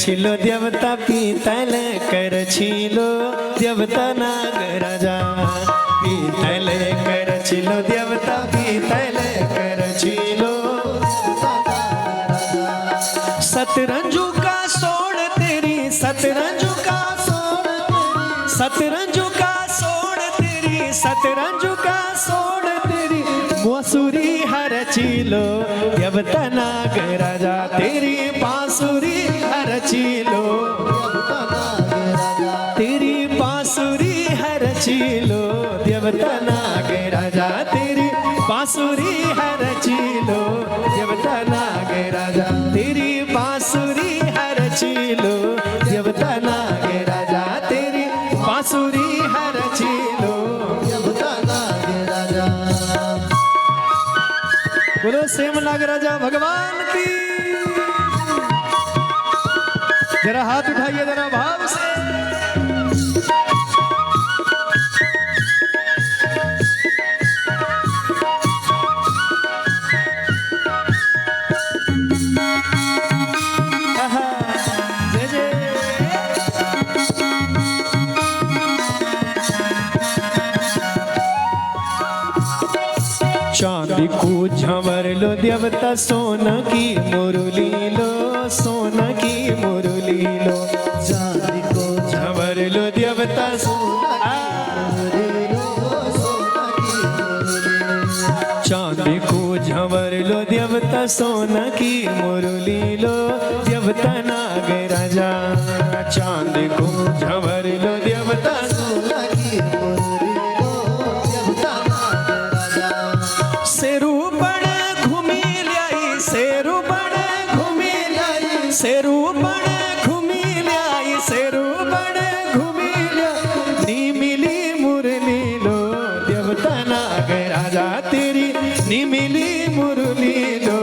छिलो देवता पीतल कर छिलो देवता नागराजा पीतल कर छिलो देवता पीतल कर छिलो सतरंजू का सोड़ तेरी सतरंजू का सोड़ सतरंजू का सोड़ तेरी सतरंजू का सोड़ तेरी मसूरी हर चिलो देवता नागराजा तेरी बांसुरी हर चिलो तेरी बांसुरी हर चिलो देवता नागराजा तेरी बांसुरी हर चिलो देवता नागराजा तेरी बांसुरी हर चिलो देवता नागराजा तेरी बांसुरी हर चिलो देवता नागराजा। बोलो सेम नागराजा भगवान की। जरा हाथ उठाइए जरा भाव से। चांदी को झंवर लो देवता सोना की मुरली लो सोना की मुरली लो चांदी को झंवर लो देवता सोना चांदी को झंवर लो देवता सोना की मुरली लो देवता नागराजा चांदी को झंवर लो देवता सोना की सेरूपण घूमी ल्याई सेरूपण घूमी नी मिली मुरली लो देवता नागराजा तेरी नी मिली मुरली लो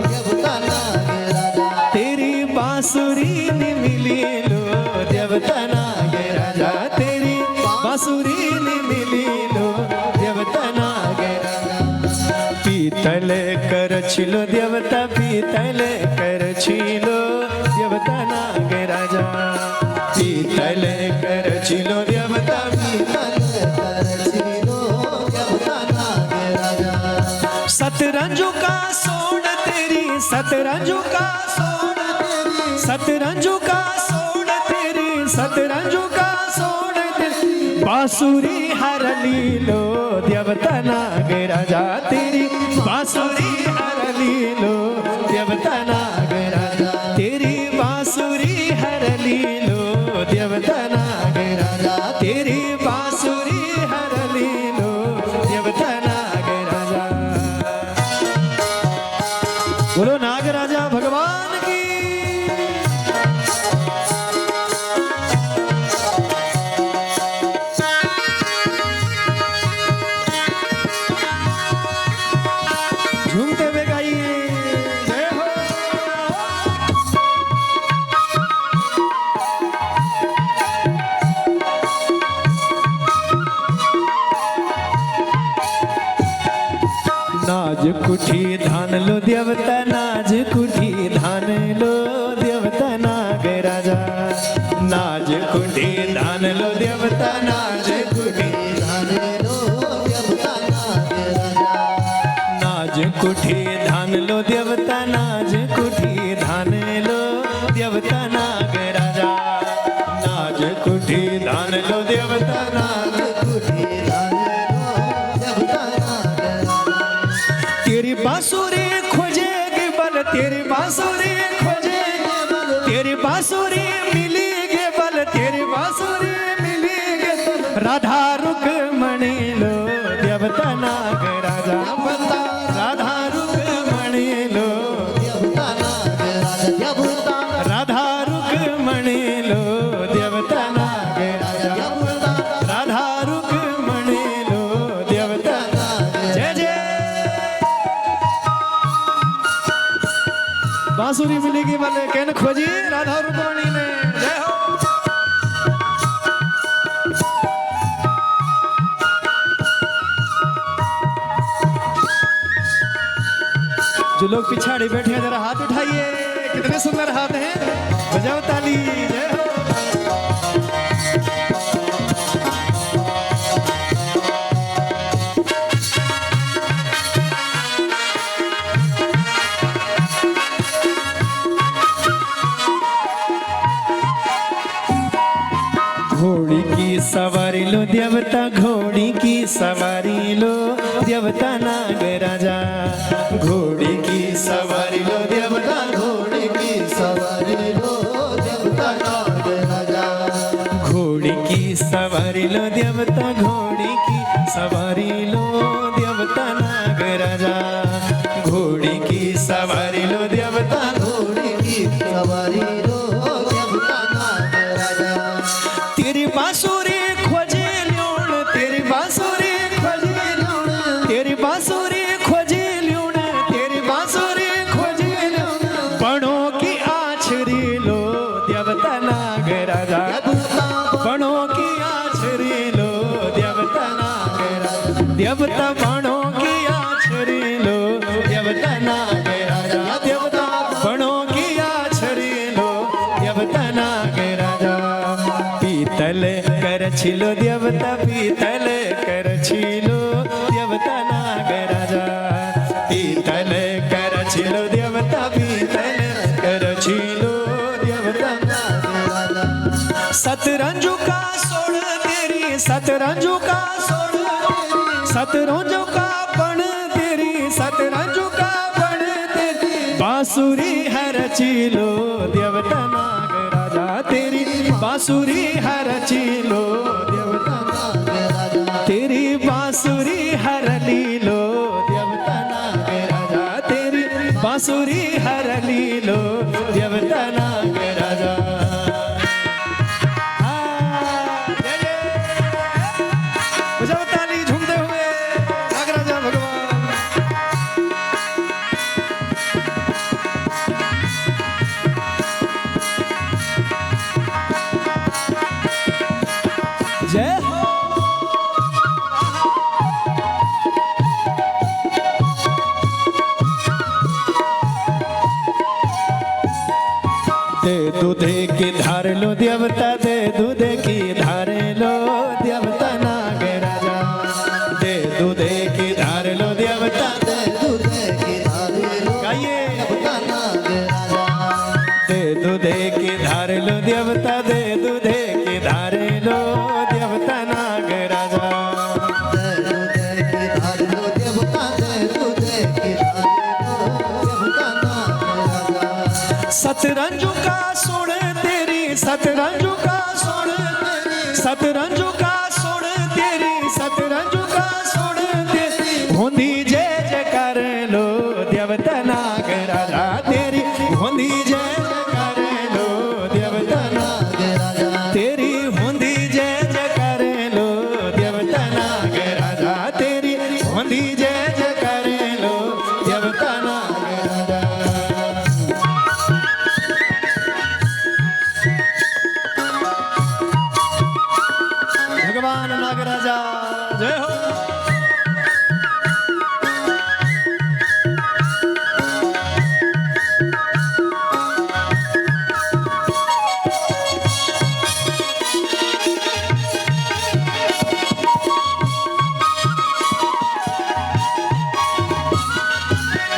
देवता नागराजा तेरी बांसुरी नी मिली लो देवता नागराजा तेरी बांसुरी नी मिली लो देवता नागराजा पीतल कर छिलो देवता पीतल कर छिलो देवता नागराजा पीतल कर छिलो देवता पीतल कर छिलो देवता नागराजा सतरंजू का सोड़ तेरी सतरंजू का सोड़ तेरी सतरंजू का सोड़ तेरी सतरंजू का सोड़ तेरी बांसुरी हर लीलो देवता नागराजा तेरी बांसुरी हर लीलो देवता नागराजा तेरी बांसुरी हर लीलो देवता नागराजा तेरी बांसुरी हर लीलो देवता नागराजा। बोलो नागराजा भगवान की। झूमते हुए गाइए जय हो। नाज कुठी धान लो देवता नाज कुठी धान लो देवता नागराजा नाज कुठी धान लो देवता नाज कुठी धान लो देवता नागराजा नाज कुठी धान लो देवता नाज कुठी धान लो देवता नागराजा नाज कुठी धान लो देवता नाज कुठी धान लो देवता नागराजा तेरी बांसुरी खोजेगी बल तेरी बांसुरी खोजेगी बल तेरी बांसुरी मिलेगी बल तेरी बांसुरी मिलेगी राधा रुक्मणी लो देवता नागराजा राधा रुक्मणी लो देवता नागराजा राधा रुक्मणी लो देवता नागराजा राधा रुक्मणी लो देवता जय जय। बांसुरी मिलेगी वाले कहन खोजी राधा रुक्मणी ने जय हो। जो लोग पिछाड़ी बैठे हैं जरा हाथ उठाइए कितने सुंदर हाथ हैं, बजाओ ताली, जय हो। घोड़ी की सवारी लो देवता, घोड़ी की सवारी लो देवता नागराजा। घोड़ी की सवारी लो देवता, घोड़ी की सवारी लो देवता नागराजा। घोड़ी की सवारी लो देवता, घोड़ी की सवारी लो देवता नागराजा। घोड़ी की सवारी लो देवता, घोड़ी की सवारी लो देवता नागराजा। तेरी बांसुरी खोजे ल्यूण, तेरी बांसुरी खोजे ल्यूण, तेरी बांसुरी खोजे ल्यूण, तेरी बांसुरी खोजे ल्यूण। बणों की आछरी लो देवता नागराजा, बणों की आछरी लो देवता नागराजा। देवता बणों की आछरी लो देवता नागराजा, देवता बणों की आछरी लो देवता नागराजा। पीतल कर छिलो देवता, पीतल कर छिलो देवता नागराजा। पीतल कर छिलो देवता, पीतल कर छिलो देवता नागराजा। सतरंजू का सोड़ तेरी, सतरंजू का सोड़ तेरी, सतरंजू का बण तेरी, सतरंजू का बण तेरी। बांसुरी हर चिलो देवता नागराजा, तेरी बांसुरी हर चिलो देवता नागराजा। तेरी बांसुरी हर लीलो देवता नागराजा, तेरी बांसुरी हर लीलो देवता नागराजा। बजाओ ताली झूमते हुए नागराजा भगवान। जय हो। दे दूधे की धार लो देवता, दे दूधे की धार लो देवता नागराजा। दे दूधे की धार लो देवता, दे दूधे की धार लो गाइए। देवता नागराजा। दे दूधे की धार लो देवता, दे दूधे की धार लो देवता नागराजा। दे दूधे की धार लो देवता, दे दूधे की धार लो देवता नागराजा। सतरंजू का सोड़ तेरी, सतरंजू का सोड़ तेरी, सतरंजू का सोड़ तेरी, सतरंजू का सोड़ तेरी। होंदी जय जयकार लो देवता नागराजा, तेरी होंदी जय जयकार लो देवता नागराजा। तेरी होंदी जय जयकार लो देवता नागराजा, तेरी होंदी जय जयकार लो देवता नागराजा। भगवान नागराजा जय हो।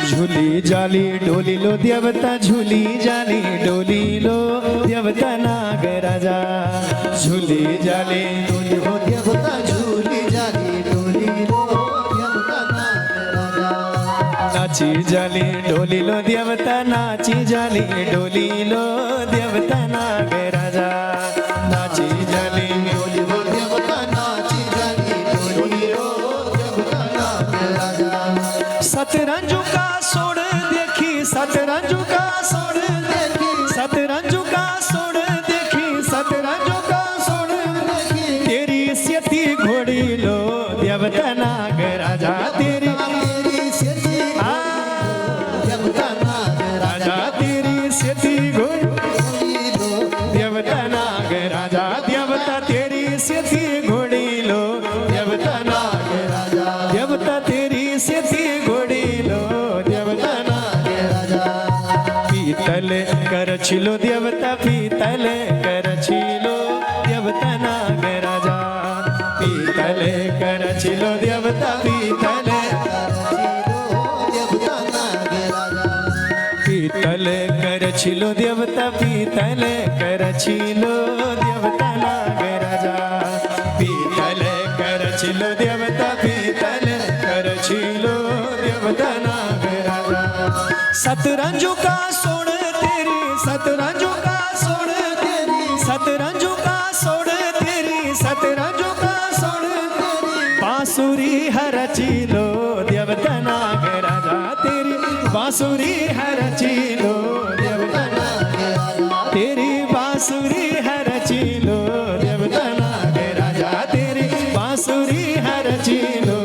झूली जाली डोली लो देवता, झूली जाली डोली लो देवता नागराजा। झूली जाली डोली हो देवता, झूली जाली डोली लो देवता नागराजा। नाची जाली डोली लो देवता, नाची जाली डोली लो देवता नागराजा। नाची जाली डोली हो देवता, नाची जाली डोली लो देवता नागराजा। सतरंजू का सोड़ देखी, सतरंजू का सोड़ देखी, सतरंजू का सोड़ देखी, सतरंजू का सोड़ देखी। तेरी स्यति घोड़ी लो देवता नागराजा, तेरी तेरी स्यति देवता नागराजा। तेरी स्यति घोड़ी लो देवता नागराजा। देवता तेरी स्यति घोड़ी लो देवता नागराजा। देवता तेरी स्यति घोड़ी लो देवता नागराजा। पीतल कर छिलो देवता पीतल कर छिलो देवता नागराजा पीतल कर छिलो देवता पीतल पीतल कर छिलो देवता पीतल कर छिलो देवता नागराजा पीतल कर छिलो देवता पीतल कर छिलो देवता नागराजा सतरंजू का सोड़ तेरी सतरंजू का सोड़ तेरी सतरंजू का सोड़ तेरी सतरंजू का सोड़ तेरी बांसुरी हर चिलो देवता नागराजा तेरी बांसुरी हर चिलो देवता नागराजा तेरी बांसुरी हर चिलो देवता नागराजा तेरी बांसुरी हर चिलो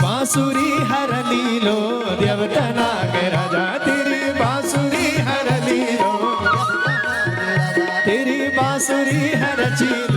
बांसुरी हर लीलो देवता नागराजा तेरी बांसुरी हर लीलो तेरी बांसुरी हर चिलो